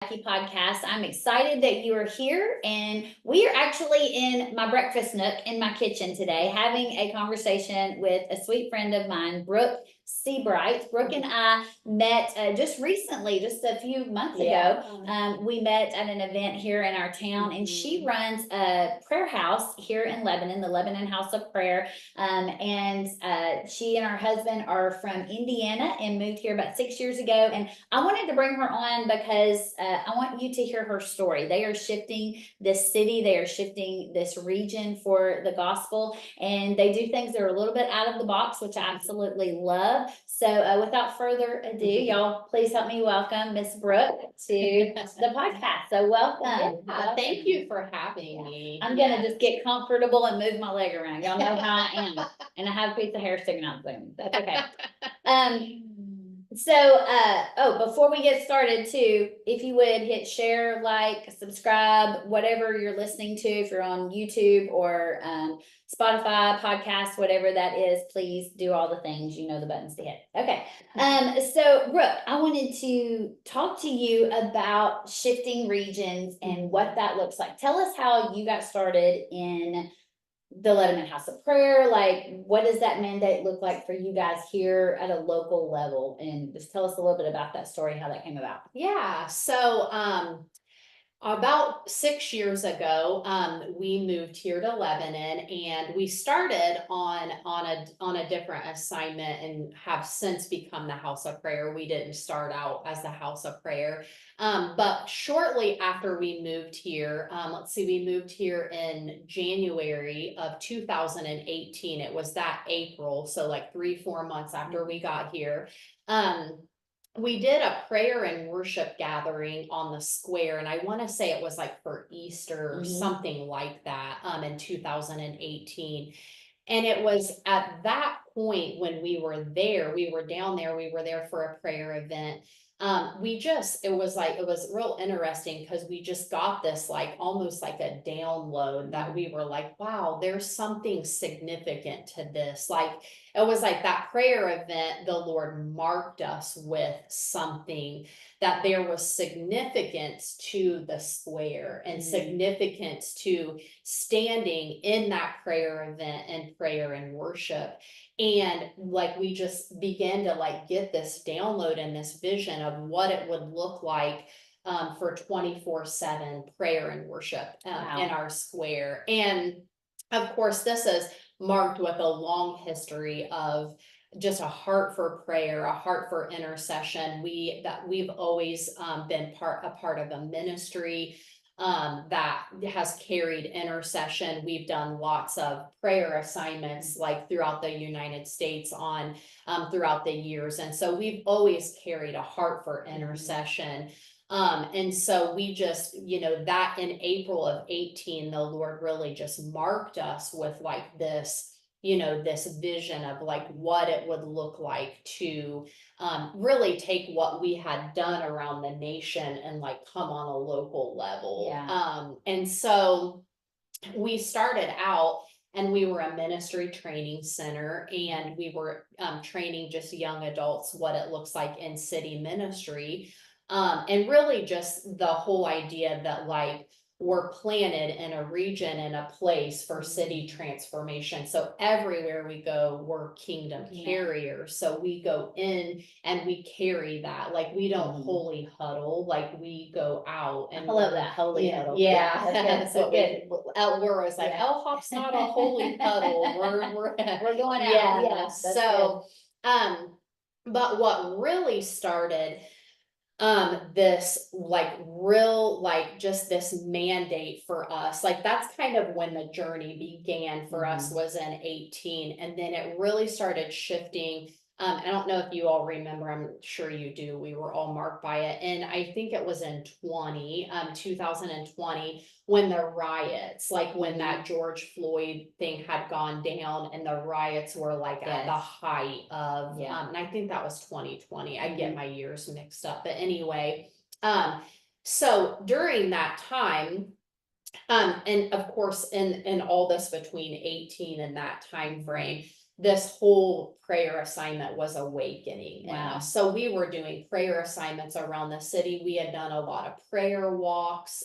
Podcast. I'm excited that you are here, and we are actually in my breakfast nook in my kitchen today, having a conversation with a sweet friend of mine, Brooke Seabright. Brooke and I met just recently, just a few months ago. We met at an event here in our town, and she runs a prayer house here in Lebanon, the Lebanon House of Prayer. And she and her husband are from Indiana and moved here about 6 years ago. And I wanted to bring her on because I want you to hear her story. They are shifting this city, they are shifting this region for the gospel, and they do things that are a little bit out of the box, which I absolutely love. So, without further ado, y'all, please help me welcome Miss Brooke to the podcast. So, welcome. Thank you for having me. I'm gonna just get comfortable and move my leg around. Y'all know how I am, and I have a piece of hair sticking out soon. That's okay. Before we get started too, if you would hit share, like, subscribe, whatever you're listening to, if you're on YouTube or Spotify, podcast, whatever that is, please do all the things, you know, the buttons to hit. Okay. So Brooke, I wanted to talk to you about shifting regions and what that looks like. Tell us how you got started in the Lebanon House of Prayer. Like, what does that mandate look like for you guys here at a local level? And just tell us a little bit about that story, how that came about. Yeah. So, about 6 years ago, we moved here to Lebanon, and we started on a different assignment, and have since become the House of Prayer. We didn't start out as the House of Prayer, but shortly after we moved here, we moved here in January of 2018. It was that April, so like 3-4 months after we got here. We did a prayer and worship gathering on the square, and I want to say it was like for Easter or something like that, in 2018. And it was at that point when we were there, we were down there, we were there for a prayer event. It was real interesting because we just got this like almost like a download that we were like, wow, there's something significant to this. Like, it was like that prayer event, the Lord marked us with something, that there was significance to the square and significance to standing in that prayer event and prayer and worship. And like, we just began to like get this download and this vision of what it would look like for 24/7 prayer and worship in our square. And of course, this is marked with a long history of just a heart for prayer, a heart for intercession. We've always been a part of a ministry that has carried intercession. We've done lots of prayer assignments like throughout the United States throughout the years. And so we've always carried a heart for intercession. And so we just, that in April of 18, the Lord really just marked us with like this, this vision of like what it would look like to really take what we had done around the nation and like come on a local level. And so we started out, and we were a ministry training center, and we were training just young adults what it looks like in city ministry. And really just the whole idea that like we're planted in a region and a place for city transformation. So everywhere we go, we're kingdom carriers. So we go in and we carry that. Like, we don't holy huddle, like we go out. And I love that, holy huddle. Yeah. That's so good. We're always like, El Hop's not a holy huddle. We're going out. Yeah. So, but what really started this like real, like just this mandate for us, like that's kind of when the journey began for us, was in 18. And then it really started shifting. I don't know if you all remember, I'm sure you do, we were all marked by it. And I think it was in 2020, when the riots, like when that George Floyd thing had gone down, and the riots were like at the height of, and I think that was 2020. I get my years mixed up, but anyway, so during that time, and of course, in all this between 18 and that time frame, this whole prayer assignment was awakening in Wow. us. So we were doing prayer assignments around the city. We had done a lot of prayer walks.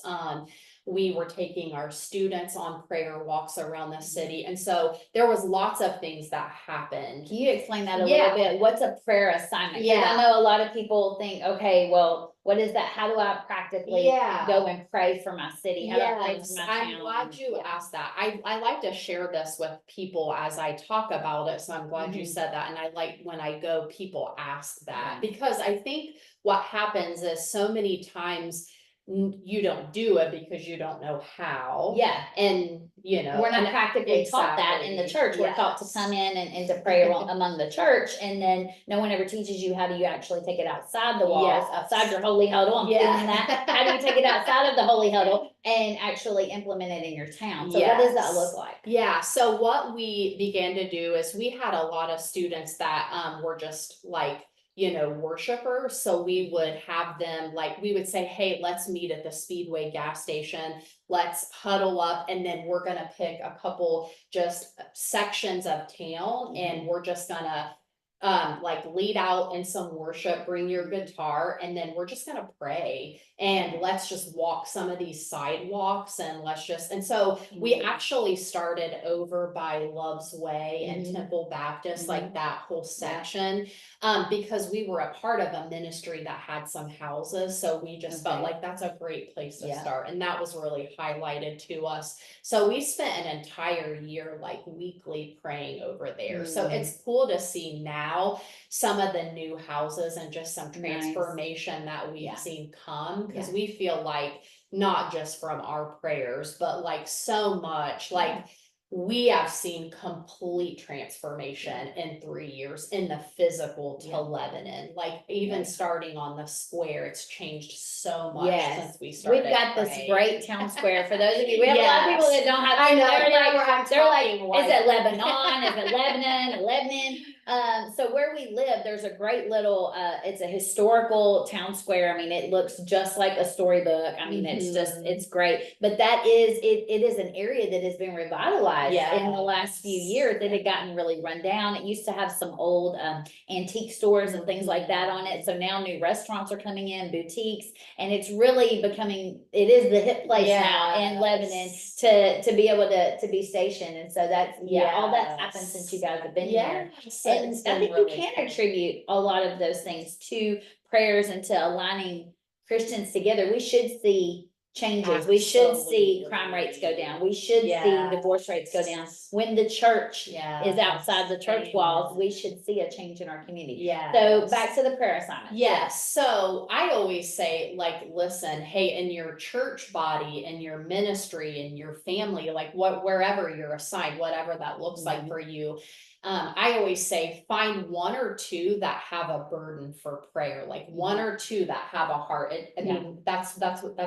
We were taking our students on prayer walks around the city. And so there was lots of things that happened. Can you explain that a Yeah. little bit? What's a prayer assignment? Because Yeah. I know a lot of people think, okay, well, what is that? How do I practically Yeah. go and pray for my city? How do I pray Yes, for my I'm town? glad you Yeah. asked that. I like to share this with people as I talk about it, so I'm glad you Mhm. said that. And I like when I go, people ask that, Yeah. because I think what happens is so many times you don't do it because you don't know how. Yeah. And, you know. We're not and practically taught that in the exactly, church. We're taught to yes. come in and to pray among the church, and then no one ever teaches you how do you actually take it outside the walls, Yes. outside your holy huddle. I'm Yeah. feeling that. How do you take it outside of the holy huddle and actually implement it in your town? So what does that Yes. look like? Yeah, so what we began to do is we had a lot of students that were just like, you know, worshipers. So we would have them, like, we would say, hey, let's meet at the Speedway gas station. Let's huddle up, and then we're gonna pick a couple just sections of town, and we're just gonna like lead out in some worship, bring your guitar, and then we're just gonna pray, and let's just walk some of these sidewalks, and let's just, and so we actually started over by Love's Way and Temple Baptist, like that whole section, because we were a part of a ministry that had some houses, so we just felt like that's a great place to start, and that was really highlighted to us. So we spent an entire year like weekly praying over there. So it's cool to see now some of the new houses and just some transformation that we've seen come, because we feel like not just from our prayers, but like so much, like we have seen complete transformation in 3 years in the physical to Lebanon. Like even starting on the square, it's changed so much since we started. We've got this praying. great town square for those of you. We have a lot of people that don't have. I know, They're like, is it Lebanon? Is it Lebanon? Lebanon? So where we live, there's a great little, it's a historical town square. I mean, it looks just like a storybook. I mean, it's just, it's great. But that is, it is an area that has been revitalized in the last few years. It had gotten really run down. It used to have some old antique stores and things like that on it. So now new restaurants are coming in, boutiques, and it's really becoming, it is the hip place now in Lebanon to be able to be stationed. And so that's, all that's happened since you guys have been here. And I think you can attribute a lot of those things to prayers and to aligning Christians together. We should see changes. We should see crime rates go down. We should see divorce rates go down. When the church is outside the church walls, we should see a change in our community. So back to the prayer assignment. Yes. So I always say, like, listen, hey, in your church body, in your ministry, in your family, like wherever you're assigned, whatever that looks like for you. I always say, find one or two that have a burden for prayer, like one or two that have a heart. I mean, that's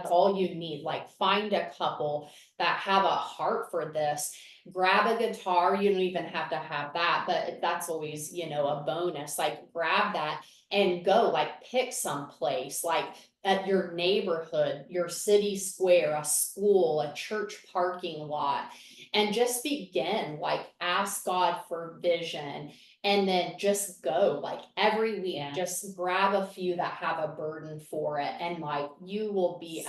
all you need. Like, find a couple that have a heart for this. Grab a guitar. You don't even have to have that, but that's always, you know, a bonus. Like, grab that and go. Like, pick some place, like at your neighborhood, your city square, a school, a church parking lot, and just begin, like, ask God for vision, and then just go, like, every week, just grab a few that have a burden for it, and like, you will be,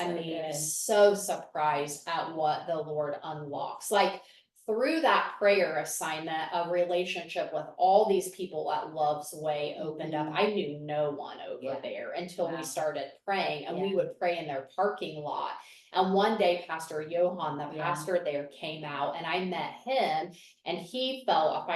so surprised at what the Lord unlocks. Like, through that prayer assignment, a relationship with all these people at Love's Way opened up. I knew no one over there until we started praying, and we would pray in their parking lot. And one day, Pastor Johan, the pastor there, came out, and I met him, and he felt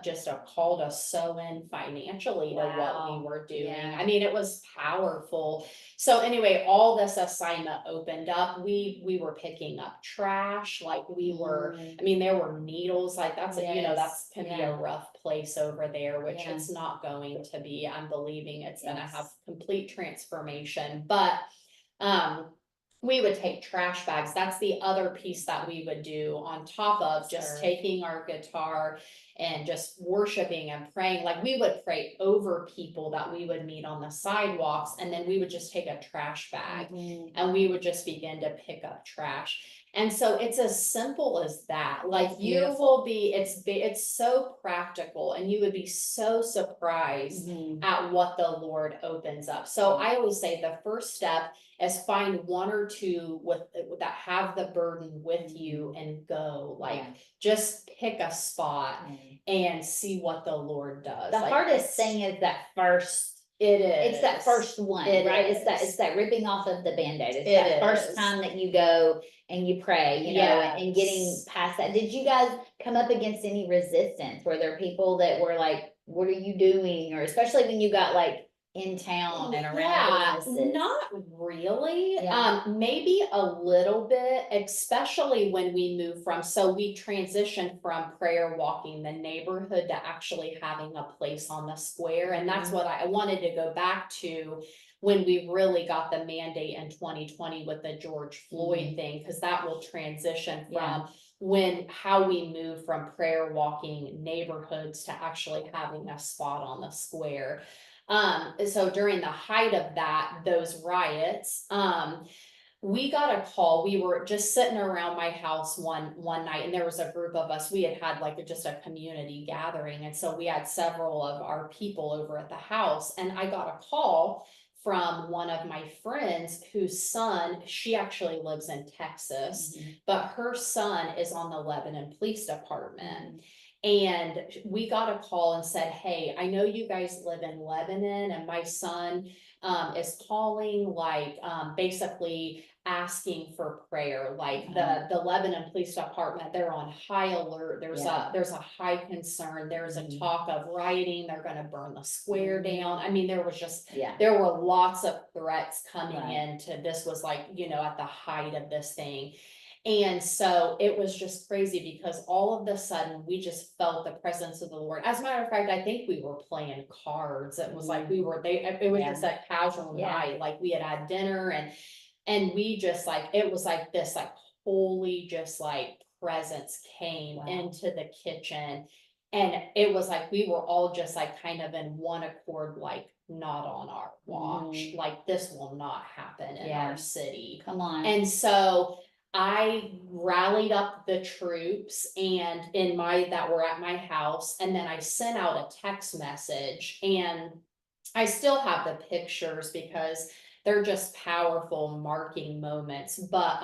just a call to sow in financially to what we were doing. I mean, it was powerful. So anyway, all this assignment opened up. We were picking up trash, like we were. I mean, there were needles, like that's that's can be a rough place over there, which it's not going to be. I'm believing it's going to have complete transformation, but we would take trash bags. That's the other piece that we would do on top of just taking our guitar and just worshiping and praying. Like, we would pray over people that we would meet on the sidewalks, and then we would just take a trash bag and we would just begin to pick up trash. And so it's as simple as that. Like That's you beautiful. will be, it's so practical, and you would be so surprised Mhm. at what the Lord opens up. So I always say the first step is find one or two with that have the burden with you and go. Like Yeah. just pick a spot Mhm. and see what the Lord does. The Like, hardest thing is that first. it is. It's that first one, It right? is. It's that ripping off of the Band-Aid. It's It that first is. time that you go and you pray, you know, and getting Yes. past that. Did you guys come up against any resistance? Were there people that were like, what are you doing? Or especially when you got like in town and around businesses? Not really. Yeah. Maybe a little bit, especially when we moved so we transitioned from prayer walking the neighborhood to actually having a place on the square. And that's Mhm. what I wanted to go back to when we really got the mandate in 2020 with the George Floyd thing, because that will transition Yeah. from how we move from prayer walking neighborhoods to actually having a spot on the square. So during the height of those riots, we got a call. We were just sitting around my house one night, and there was a group of us. We had like just a community gathering, and so we had several of our people over at the house. And I got a call from one of my friends whose son, she actually lives in Texas, but her son is on the Lebanon Police Department. And we got a call and said, hey, I know you guys live in Lebanon, and my son is calling, like basically asking for prayer. Like the Lebanon Police Department, they're on high alert. There's a high concern. There's a talk of rioting. They're going to burn the square down. I mean, there was just there were lots of threats coming into this. Was like, you know, at the height of this thing. And so it was just crazy because all of a sudden we just felt the presence of the Lord. As a matter of fact, I think we were playing cards. It was like it was just a casual night. Like we had dinner, and we just like, it was like this like holy just like presence came into the kitchen. And it was like we were all just like kind of in one accord, like not on our watch. Like this will not happen in our city. Come on. And so I rallied up the troops that were at my house, and then I sent out a text message, and I still have the pictures because they're just powerful marking moments. But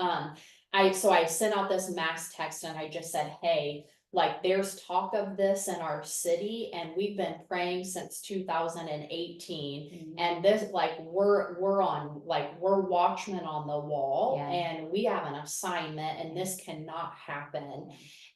I sent out this mass text, and I just said, hey, like there's talk of this in our city, and we've been praying since 2018. And this, like, we're watchmen on the wall, and we have an assignment, and this cannot happen.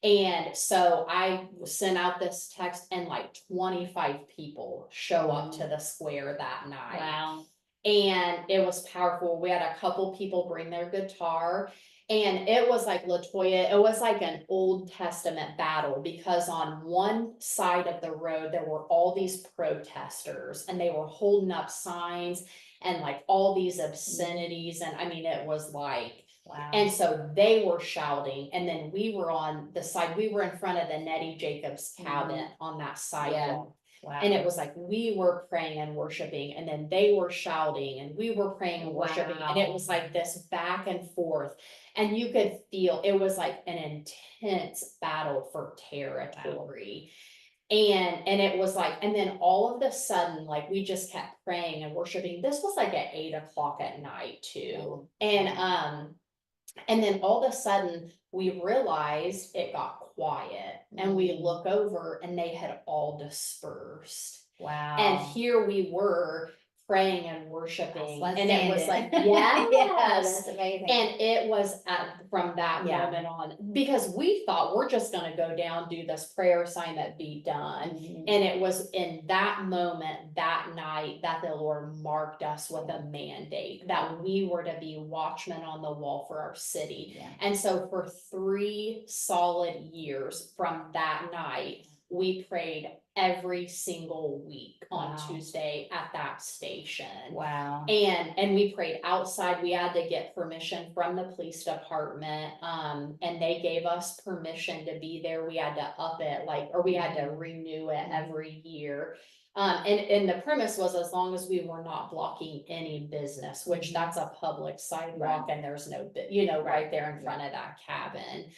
And so I sent out this text, and like 25 people show up to the square that night. Wow. And it was powerful. We had a couple people bring their guitar, and it was like, LaToya, it was like an Old Testament battle, because on one side of the road, there were all these protesters, and they were holding up signs and like all these obscenities. And I mean, it was like, and so they were shouting, and then we were on the side, we were in front of the Nettie Jacobs cabin on that sidewalk. Wow. And it was like we were praying and worshiping, and then they were shouting, and we were praying and worshiping. And it was like this back and forth. And you could feel it was like an intense battle for territory. And it was like, and then all of a sudden, like we just kept praying and worshiping. This was like at 8 o'clock at night too. And then all of a sudden we realized it got quiet, and we look over, and they had all dispersed. Wow. And here we were praying and worshiping, and it was like, that's amazing. And it was from that moment on, because we thought we're just going to go down, do this prayer assignment, be done. And it was in that moment, that night, that the Lord marked us with a mandate that we were to be watchmen on the wall for our city. And so for 3 solid years from that night, we prayed every single week on Tuesday at that station. Wow. And we prayed outside. We had to get permission from the police department. And they gave us permission to be there. We had to up it, we had to renew it every year. And the premise was as long as we were not blocking any business, which Mhm. that's a public sidewalk and there's no, you know, right there in front of that cabin.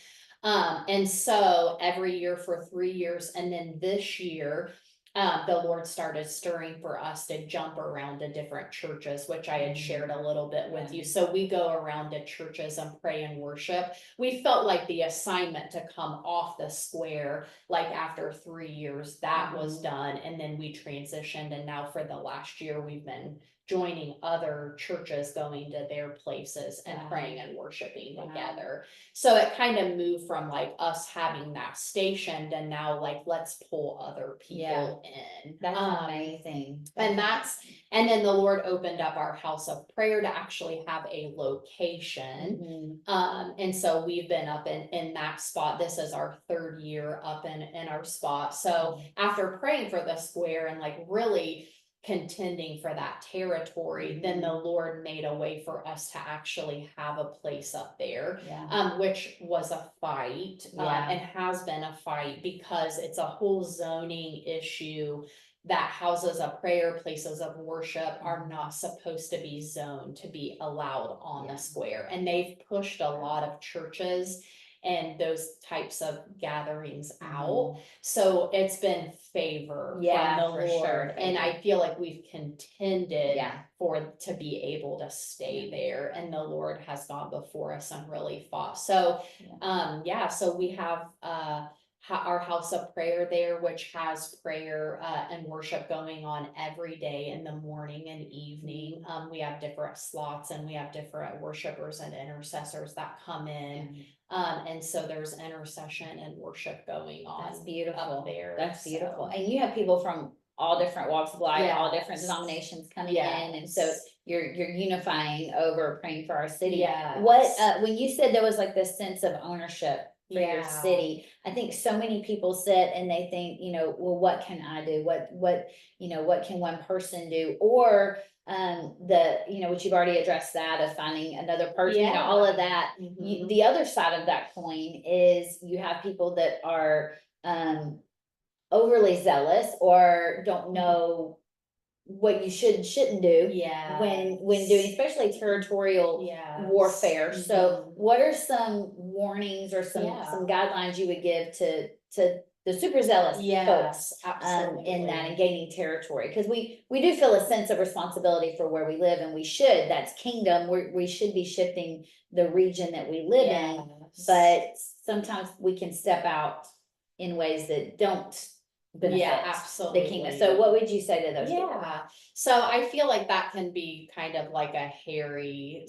And so every year for 3 years, and then this year, the Lord started stirring for us to jump around to different churches, which I had shared a little bit with you. So we go around to churches and pray and worship. We felt like the assignment to come off the square, like after 3 years, that was done. And then we transitioned. And now for the last year, we've been joining other churches, going to their places and Wow. praying and worshiping Wow. together. So it kind of moved from like us having that stationed and now like, let's pull other people in. That's amazing. And then the Lord opened up our house of prayer to actually have a location. And so we've been up in that spot. This is our 3rd year up in our spot. So after praying for the square and like really contending for that territory, then the Lord made a way for us to actually have a place up there, which was a fight, and has been a fight because it's a whole zoning issue that houses of prayer, places of worship are not supposed to be zoned to be allowed on the square. And they've pushed a lot of churches and those types of gatherings out. So it's been favor from the Lord. And I feel like we've contended to be able to stay there. And the Lord has gone before us and really fought. So, so we have, our house of prayer there, which has prayer and worship going on every day in the morning and evening. We have different slots and we have different worshipers and intercessors that come in. And so there's intercession and worship going on. That's beautiful. Up there. That's beautiful. And you have people from all different walks of life, all different denominations coming in, and so you're unifying over praying for our city. What when you said there was like this sense of ownership for your city, I think so many people sit and they think, you know, well, what can I do? What you know, what can one person do? Or you know, which you've already addressed, that of finding another person, you know, all of that. The other side of that coin is you have people that are overly zealous or don't know what you should and shouldn't do when doing especially territorial warfare. So what are some warnings or some guidelines you would give to the super zealous folks in that and gaining territory? Because we do feel a sense of responsibility for where we live, and we should. That's kingdom. We should be shifting the region that we live in, but sometimes we can step out in ways that don't benefit absolutely the kingdom. So what would you say to those people? So I feel like that can be kind of like a hairy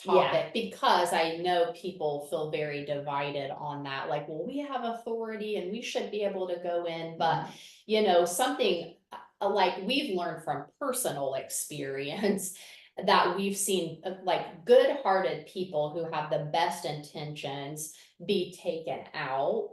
topic because I know people feel very divided on that. Like, well, we have authority and we should be able to go in, but you know, something like we've learned from personal experience that we've seen like good-hearted people who have the best intentions be taken out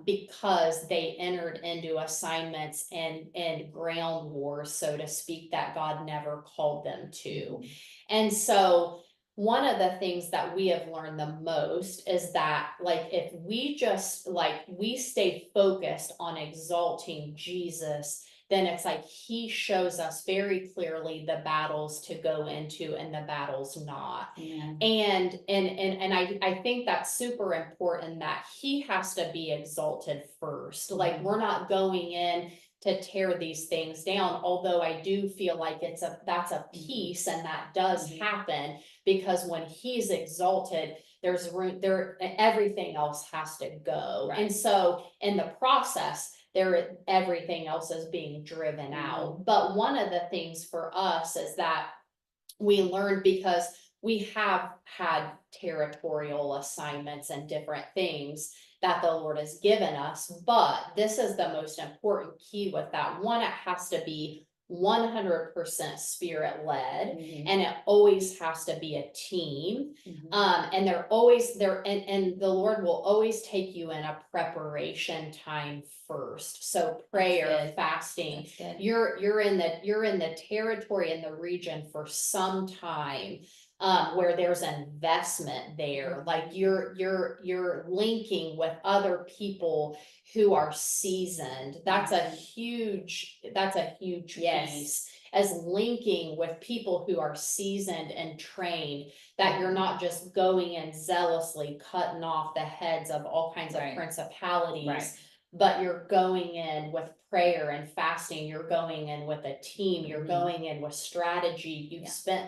because they entered into assignments and ground wars, so to speak, that God never called them to. And so one of the things that we have learned the most is that like if we just like we stay focused on exalting Jesus, then it's like he shows us very clearly the battles to go into and the battles not. And I think that's super important that he has to be exalted first. Like we're not going in to tear these things down, although I do feel like that's a piece and that does happen, because when he's exalted, there's room there, everything else has to go. And so in the process, everything else is being driven out. But one of the things for us is that we learned, because we have had territorial assignments and different things that the Lord has given us, but this is the most important key with that. One, it has to be 100% spirit led, and it always has to be a team. And they're always there, and the Lord will always take you in a preparation time first. So prayer, fasting, you're in the territory in the region for some time. where there's investment there, like you're linking with other people who are seasoned. That's a huge Yes. piece, as linking with people who are seasoned and trained, that you're not just going in zealously cutting off the heads of all kinds of Right. principalities. Right. But you're going in with prayer and fasting, you're going in with a team, you're going in with strategy,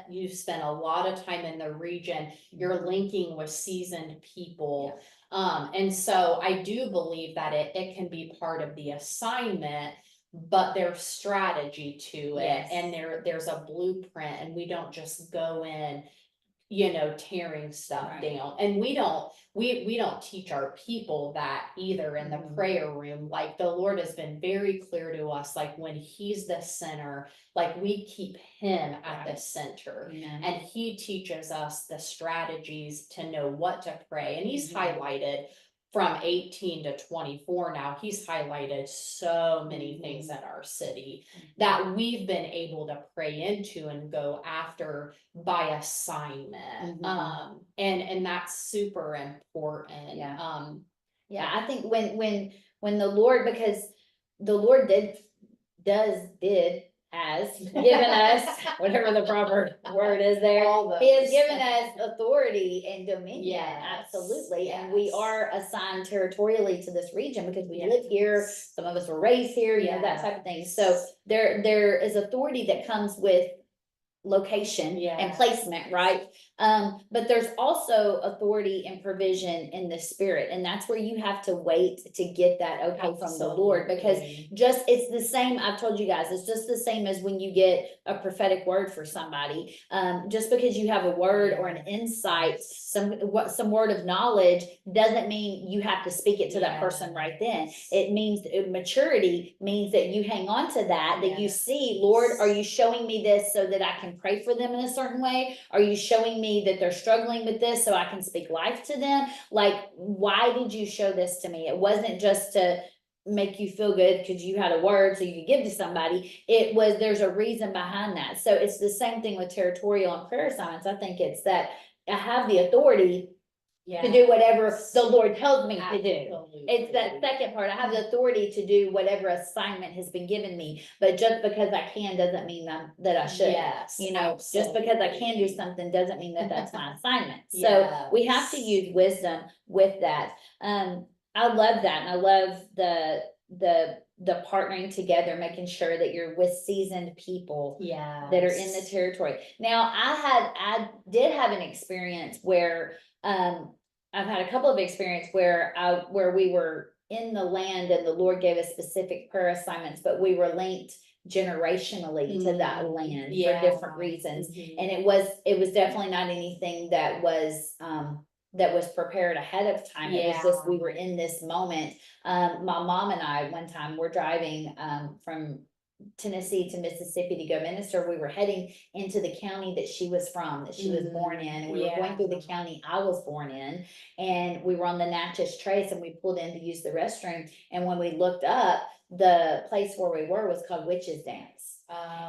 you've spent a lot of time in the region, you're linking with seasoned people. And so I do believe that it can be part of the assignment, but there's strategy to it. Yes. And there's a blueprint, and we don't just go in, tearing stuff Right. down. And we don't teach our people that either in the prayer room. Like, the Lord has been very clear to us, like, when he's the center, like, we keep him at the center. Amen. And he teaches us the strategies to know what to pray. And he's highlighted from 18 to 24 now, he's highlighted so many things in our city that we've been able to pray into and go after by assignment. And that's super important. Yeah, I think when the Lord, because the Lord has given us whatever the proper word is there. He has given us authority and dominion. Yes, Absolutely. And we are assigned territorially to this region because we live here. Some of us were raised here, that type of thing. So there is authority that comes with location and placement, right? But there's also authority and provision in the spirit, and that's where you have to wait to get that okay from the Lord, because it's the same. I've told you guys, it's just the same as when you get a prophetic word for somebody. Just because you have a word or an insight, some word of knowledge, doesn't mean you have to speak it to that person right then. It means maturity means that you hang on to that you see, Lord, are you showing me this so that I can pray for them in a certain way? Are you showing me that they're struggling with this so I can speak life to them? Like, why did you show this to me? It wasn't just to make you feel good because you had a word so you could give to somebody. There's a reason behind that. So it's the same thing with territorial and prayer assignments. I think it's that I have the authority to do whatever the Lord tells me to do. It's that second part. I have the authority to do whatever assignment has been given me, but just because I can doesn't mean that I should. Just because I can do something doesn't mean that that's my assignment. So we have to use wisdom with that. I love that, and I love the partnering together, making sure that you're with seasoned people that are in the territory. Now, I did have an experience where I've had a couple of experiences where we were in the land and the Lord gave us specific prayer assignments, but we were linked generationally to that land for different reasons. And it was definitely not anything that was prepared ahead of time. It was just, we were in this moment. My mom and I, one time, were driving from Tennessee to Mississippi to go minister. We were heading into the county that she was from, that she was born in. And we were going through the county I was born in, and we were on the Natchez Trace, and we pulled in to use the restroom. And when we looked up, the place where we were was called Witches Dance.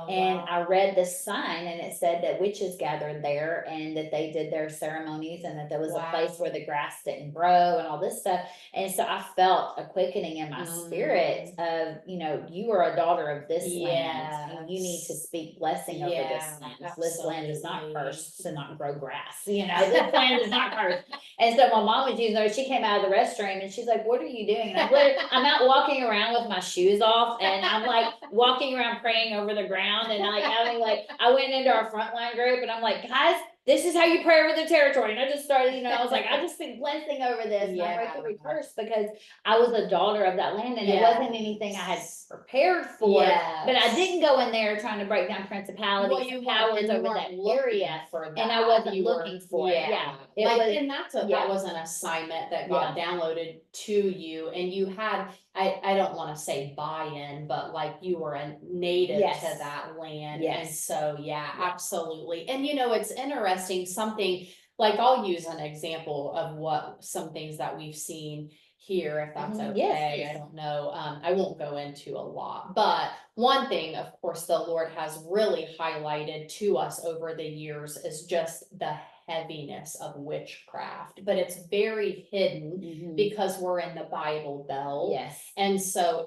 And I read the sign, and it said that witches gathered there and that they did their ceremonies, and that there was a place where the grass didn't grow and all this stuff. And so I felt a quickening in my spirit of, you are a daughter of this land, and you need to speak blessing over this land. This land is not cursed to not grow grass. This land is not cursed. And so my mom was using her. She came out of the restroom, and she's like, "What are you doing?" And I'm out walking around with my shoes off, and I'm like walking around praying over the ground, and I went into our frontline group, and I'm like, "Guys, this is how you pray over the territory." And I just started, I was like, I just been blessing over this. And I wrote the reverse because I was a daughter of that land, and it wasn't anything I had prepared for. But I didn't go in there trying to break down principalities and powers over that area. And I wasn't looking for it. And that was an assignment that got downloaded to you, and you had, I don't want to say buy-in, but like you were a native to that land. And so, absolutely. And it's interesting, something like, I'll use an example of some things that we've seen here, if that's Mhm. Yes, okay. please. I don't know. I won't go into a lot, but one thing, of course, the Lord has really highlighted to us over the years is just the heaviness of witchcraft, but it's very hidden Mhm. because we're in the Bible Belt. Yes. And so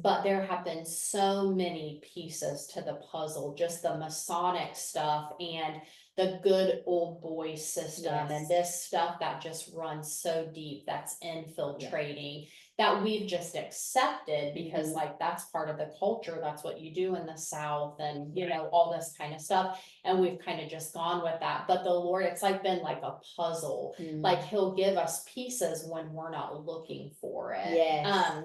but there have been so many pieces to the puzzle, just the Masonic stuff and the good old boy system Yes. and this stuff that just runs so deep, that's infiltrating, that we've just accepted because Mhm. like that's part of the culture, that's what you do in the South, and you know, all this kind of stuff. And we've kind of just gone with that. But the Lord, it's like been like a puzzle. Mhm. Like he'll give us pieces when we're not looking for it. Yes.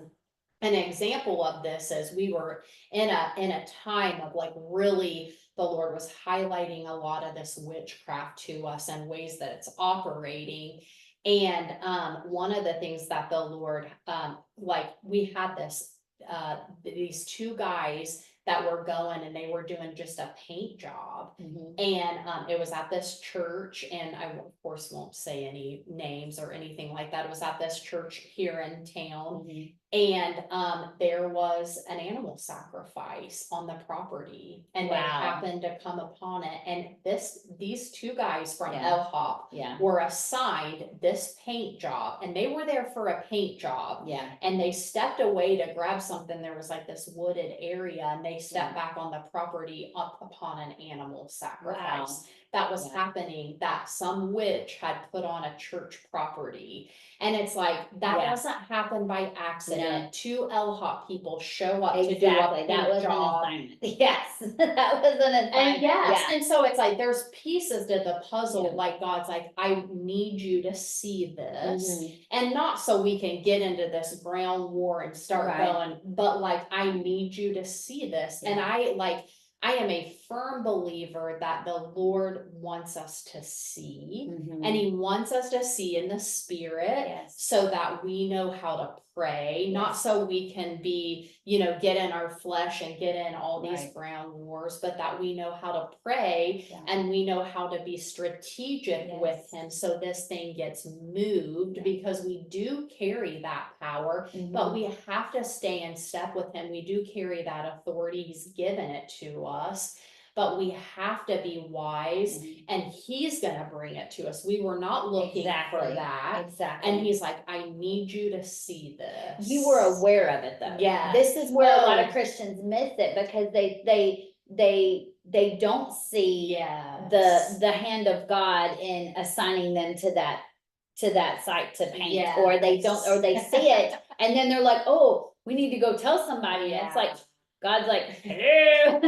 An example of this is we were in a time of like really the Lord was highlighting a lot of this witchcraft to us and ways that it's operating. And one of the things that the Lord like we had these two guys that were going and they were doing just a paint job. Mhm. And it was at this church, and I of course won't say any names or anything like that. It was at this church here in town. Mhm. And there was an animal sacrifice on the property, and they Wow. happened to come upon it. And these two guys from Yeah. LHOP Yeah. were assigned this paint job, and they were there for a paint job. Yeah. And they stepped away to grab something. There was like this wooded area, and they stepped back on the property up upon an animal sacrifice. Wow. That was Yeah. happening, that some witch had put on a church property. And it's like, that Yeah. doesn't happen by accident. No. Two LHOP people show up to do a Exactly. That paint was an job. assignment. Yes. That was an assignment. And yes, Yeah. and so it's like, there's pieces to the puzzle, Yeah. like God's like, I need you to see this. Mhm. And not so we can get into this ground war and start Right. going, but like, I need you to see this. And Yeah. I am a firm believer that the Lord wants us to see, Mhm. and he wants us to see in the spirit. Yes. So that we know how to pray, not Yes. so we can be, you know, get in our flesh and get in all these Right. ground wars, but that we know how to pray. Yeah. And we know how to be strategic Yes. with him so this thing gets moved, Yeah. because we do carry that power, but Mhm. we have to stay in step with him. We do carry that authority, he's given it to us, but we have to be wise. Mhm. And he's gonna bring it to us. We were not looking for Exactly. that. Exactly. And he's like, I need you to see this. You were aware of it though. Yes. This is where a lot of Oh. Christians miss it because they don't see Yes. the hand of God in assigning them to that site to paint, or they don't, or they see it and then they're like, oh, we need to go tell somebody. And it's like, God's like, hello,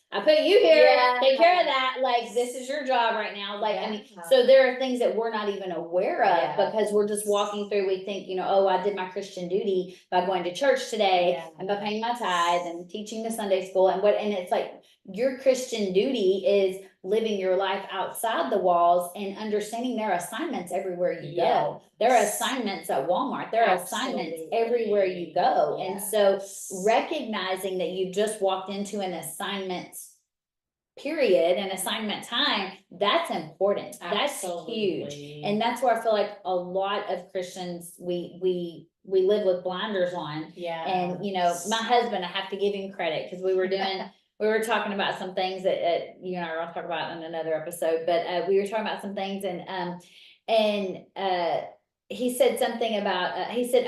I put you here, take care of that. Like, this is your job right now. Like, I mean, so there are things that we're not even aware of because we're just walking through. We think, you know, oh, I did my Christian duty by going to church today and by paying my tithe and teaching the Sunday school and it's like your Christian duty is living your life outside the walls and understanding there are assignments everywhere you go. There are assignments at Walmart. There are assignments everywhere you go. And so recognizing that you just walked into an assignment period and assignment time, that's important. That's huge. And that's where I feel like a lot of Christians, we live with blinders on. And you know, my husband, I have to give him credit because we were talking about some things that you and I are going to talk about in another episode, but we were talking about some things and he said something about he said,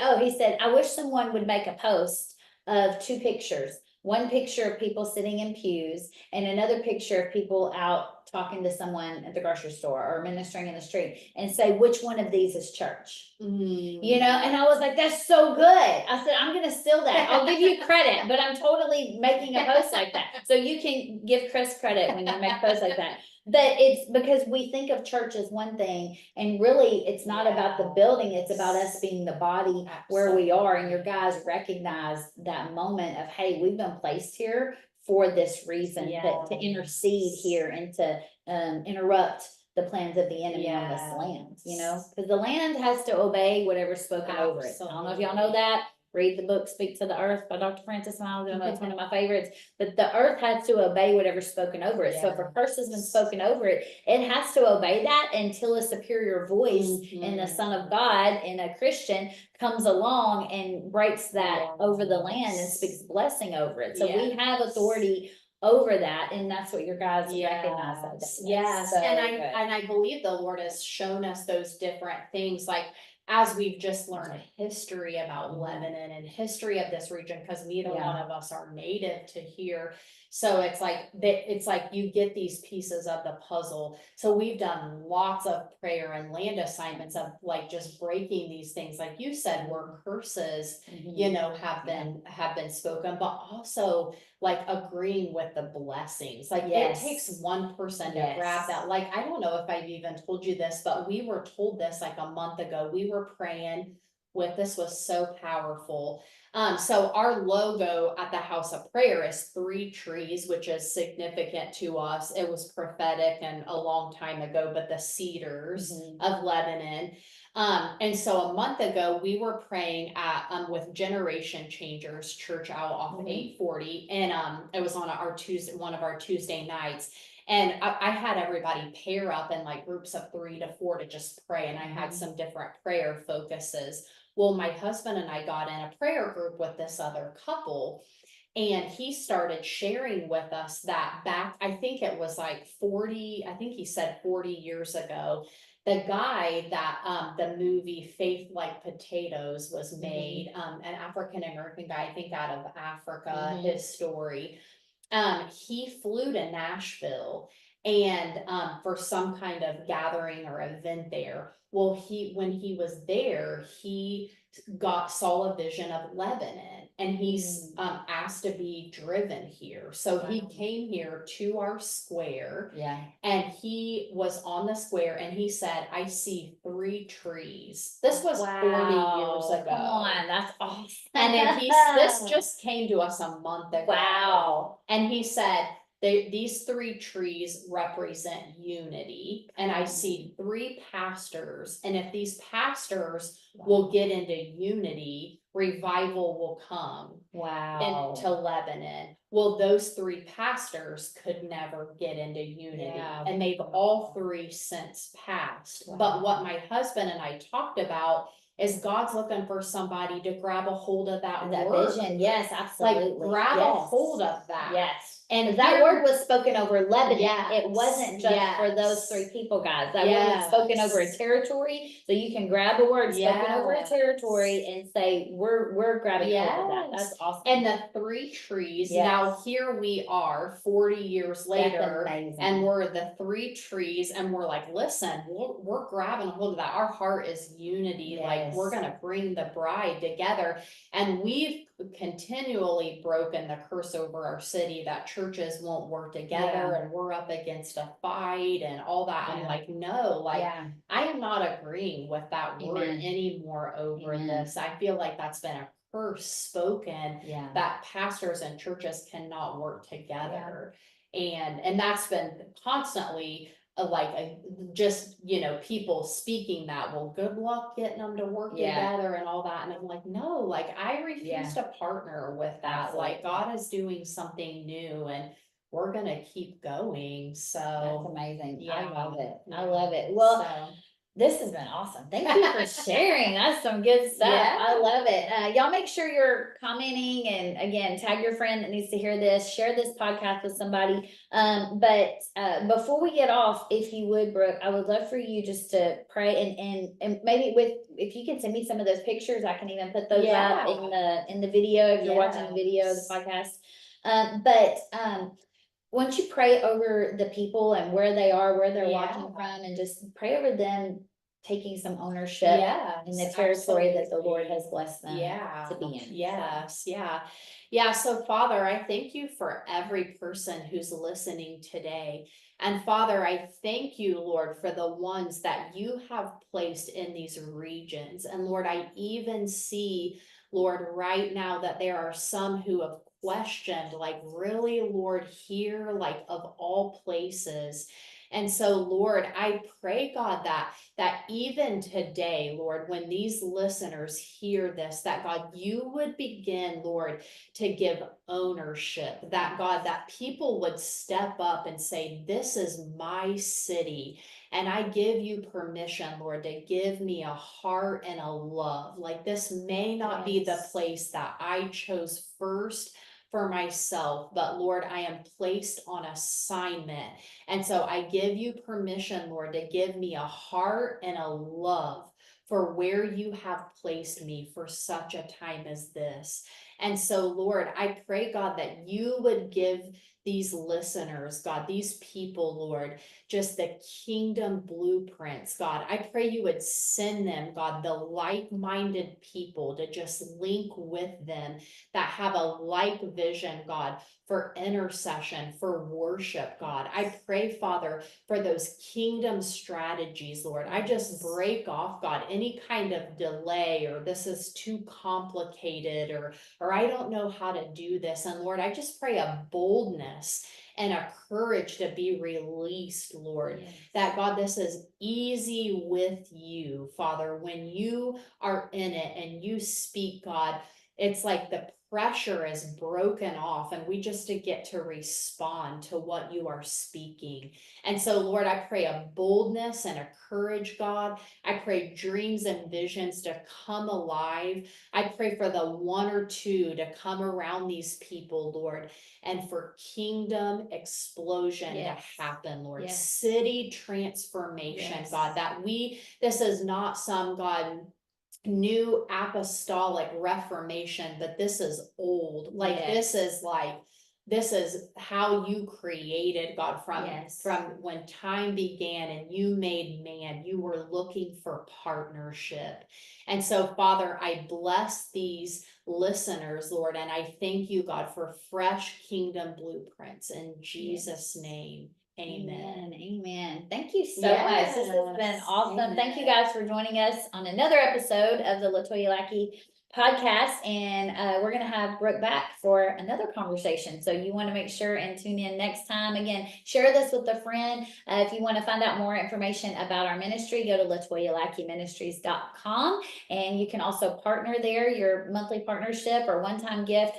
I wish someone would make a post of two pictures. One picture of people sitting in pews and another picture of people out talking to someone at the grocery store or ministering in the street, and say, which one of these is church? You know, and I was like, that's so good. I said, I'm going to steal that. I'll give you credit, but I'm totally making a post like that. So you can give Chris credit when you make posts like that. But it's because we think of church as one thing, and really it's not about the building, it's about us being the body where we are. And your guys recognize that moment of, hey, we've been placed here for this reason, that to intercede here and to interrupt the plans of the enemy on this land, you know, because the land has to obey whatever's spoken over it. I don't know if y'all know that, read the book Speak to the Earth by Dr. Francis Miles. I know it's one of my favorites, but the earth has to obey whatever's spoken over it. So if a curse has been spoken over it, it has to obey that until a superior voice in the Son of God, in a Christian, comes along and breaks that over the land and speaks blessing over it. So we have authority over that, and that's what your guys recognize that day. Yes, So and I believe the Lord has shown us those different things, like as we've just learned history about Lebanon and history of this region, because neither one of us are native to here. So it's like you get these pieces of the puzzle. So we've done lots of prayer and land assignments of like just breaking these things, like you said, where curses, have been spoken, but also like agreeing with the blessings. Like it takes one person to grab that. Like, I don't know if I've even told you this, but we were told this like a month ago. We were praying with this, was so powerful. So our logo at the House of Prayer is 3 trees, which is significant to us. It was prophetic and a long time ago, but the cedars of Lebanon. And so a month ago, we were praying at with Generation Changers Church out off 840, and it was on one of our Tuesday nights. And I had everybody pair up in like groups of 3 to 4 to just pray, and I had some different prayer focuses. Well, my husband and I got in a prayer group with this other couple, and he started sharing with us that back, I think it was like 40, I think he said 40 years ago, the guy that the movie Faith Like Potatoes was made, an African American guy, I think out of Africa, his story. He flew to Nashville and for some kind of gathering or event there. Well, when he was there, he saw a vision of Lebanon, and he's asked to be driven here. So he came here to our square, and he was on the square, and he said, I see 3 trees. This was 40 years ago. Come on, that's awesome. And then this just came to us a month ago. Wow. And he said, these 3 trees represent unity, and I see 3 pastors, and if these pastors will get into unity, revival will come into Lebanon. Well, those 3 pastors could never get into unity, and they've all 3 since passed. But what my husband and I talked about is God's looking for somebody to grab a hold of that word. Vision. Yes, absolutely. Like grab a hold of that. Yes. And that word was spoken over Lebanon. It wasn't just for those 3 people, guys. That word was spoken over a territory. So you can grab a word spoken over a territory and say, we're grabbing hold of that. That's awesome. And the 3 trees, now here we are 40 years later, and we're the 3 trees, and we're like, listen, we're grabbing hold of that. Our heart is unity. Like we're gonna bring the bride together. And we've continually broken the curse over our city that churches won't work together, and we're up against a fight and all that. I'm like, no, like I am not agreeing with that word anymore over this. I feel like that's been a curse spoken that pastors and churches cannot work together. And that's been constantly just people speaking that, well, good luck getting them to work together and all that. And I'm like, no, like I refuse to partner with that. Like God is doing something new, and we're gonna keep going. So that's amazing. I love it. I love it. Well, this has been awesome. Thank you for sharing. That's some good stuff. I love it. Y'all make sure you're commenting, and again, tag your friend that needs to hear this. Share this podcast with somebody. But before we get off, if you would, Brooke, I would love for you just to pray and maybe if you can send me some of those pictures, I can even put those up in the video if you're watching the video of the podcast. But once you pray over the people and where they are, where they're watching from, and just pray over them taking some ownership in the territory that the Lord has blessed them to be in. So Father, I thank you for every person who's listening today. And Father, I thank you, Lord, for the ones that you have placed in these regions. And Lord, I even see, Lord, right now that there are some who have questioned, like, really, Lord, here, like, of all places, And so, Lord, I pray, God, that even today, Lord, when these listeners hear this, that God, you would begin, Lord, to give ownership, that God, that people would step up and say, this is my city. And I give you permission, Lord, to give me a heart and a love. Like this may not be the Yes. place that I chose first for myself, but Lord, I am placed on assignment. And so I give you permission, Lord, to give me a heart and a love for where you have placed me for such a time as this. And so, Lord, I pray, God, that you would give these listeners, God, these people, Lord, just the kingdom blueprints, God. I pray you would send them, God, the like-minded people to just link with them that have a like vision, God, for intercession, for worship, God. I pray, Father, for those kingdom strategies, Lord. I just break off, God, any kind of delay or this is too complicated or I don't know how to do this. And Lord, I just pray a boldness and a courage to be released, Lord. Yes. That God, this is easy with you, Father. When you are in it and you speak, God, it's like the pressure is broken off and we just to get to respond to what you are speaking. And so, Lord, I pray a boldness and a courage, God. I pray dreams and visions to come alive. I pray for the one or two to come around these people, Lord, and for kingdom explosion Yes. to happen, Lord. Yes. City transformation, Yes. God, that this is not some, God, new apostolic reformation, but this is old. Like Yes. this is how you created, God, Yes. from when time began and you made man. You were looking for partnership. And so, Father, I bless these listeners, Lord, and I thank you, God, for fresh kingdom blueprints in Jesus' name. Amen. Amen. Thank you so much. This has been Yes. awesome. Thank you Amen. guys for joining us on another episode of the Latoya Lackey podcast. And we're going to have Brooke back for another conversation. So you want to make sure and tune in next time. Again, share this with a friend. If you want to find out more information about our ministry, go to latoyalackeyministries.com. And you can also partner there. Your monthly partnership or one-time gift